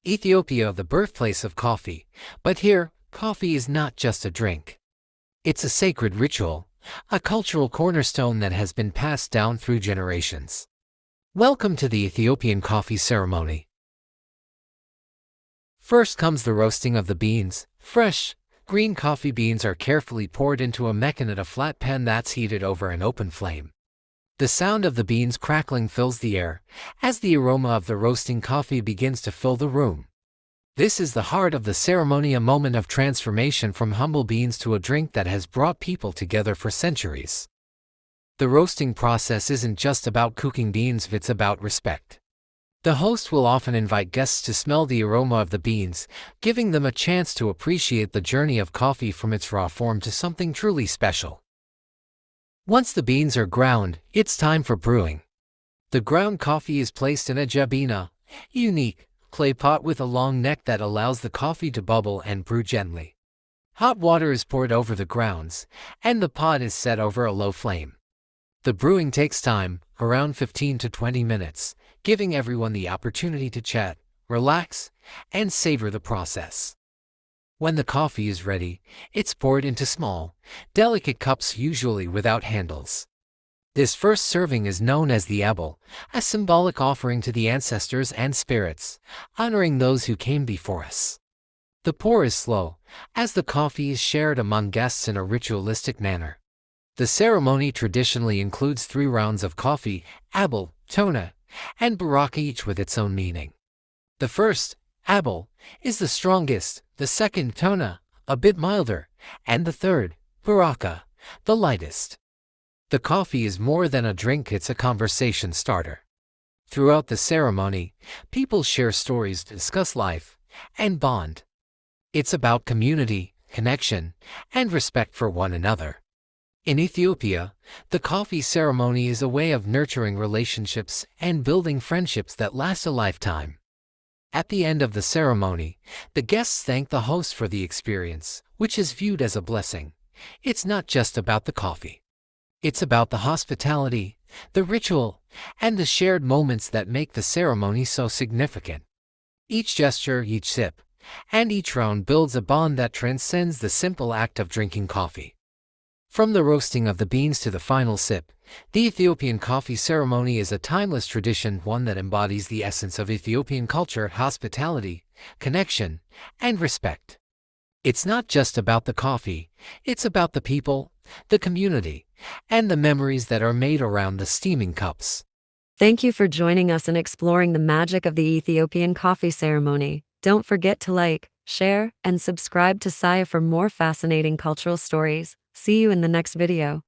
Ethiopia, the birthplace of coffee. But here, coffee is not just a drink. It's a sacred ritual, a cultural cornerstone that has been passed down through generations. Welcome to the Ethiopian coffee ceremony. First comes the roasting of the beans. Fresh, green coffee beans are carefully poured into a mecha at a flat pan that's heated over an open flame. The sound of the beans crackling fills the air, as the aroma of the roasting coffee begins to fill the room. This is the heart of the ceremony, a moment of transformation from humble beans to a drink that has brought people together for centuries. The roasting process isn't just about cooking beans, it's about respect. The host will often invite guests to smell the aroma of the beans, giving them a chance to appreciate the journey of coffee from its raw form to something truly special. Once the beans are ground, it's time for brewing. The ground coffee is placed in a jabina, unique clay pot with a long neck that allows the coffee to bubble and brew gently. Hot water is poured over the grounds, and the pot is set over a low flame. The brewing takes time, around 15 to 20 minutes, giving everyone the opportunity to chat, relax, and savor the process. When the coffee is ready, it's poured into small, delicate cups, usually without handles. This first serving is known as the abel, a symbolic offering to the ancestors and spirits, honoring those who came before us. The pour is slow, as the coffee is shared among guests in a ritualistic manner. The ceremony traditionally includes 3 rounds of coffee, abel, tona, and baraka, each with its own meaning. The first, abel, is the strongest, the second, tona, a bit milder, and the third, baraka, the lightest. The coffee is more than a drink, it's a conversation starter. Throughout the ceremony, people share stories, discuss life, and bond. It's about community, connection, and respect for one another. In Ethiopia, the coffee ceremony is a way of nurturing relationships and building friendships that last a lifetime. At the end of the ceremony, the guests thank the host for the experience, which is viewed as a blessing. It's not just about the coffee. It's about the hospitality, the ritual, and the shared moments that make the ceremony so significant. Each gesture, each sip, and each round builds a bond that transcends the simple act of drinking coffee. From the roasting of the beans to the final sip, the Ethiopian coffee ceremony is a timeless tradition, one that embodies the essence of Ethiopian culture, hospitality, connection, and respect. It's not just about the coffee, it's about the people, the community, and the memories that are made around the steaming cups. Thank you for joining us in exploring the magic of the Ethiopian coffee ceremony. Don't forget to like, share, and subscribe to Saya for more fascinating cultural stories. See you in the next video.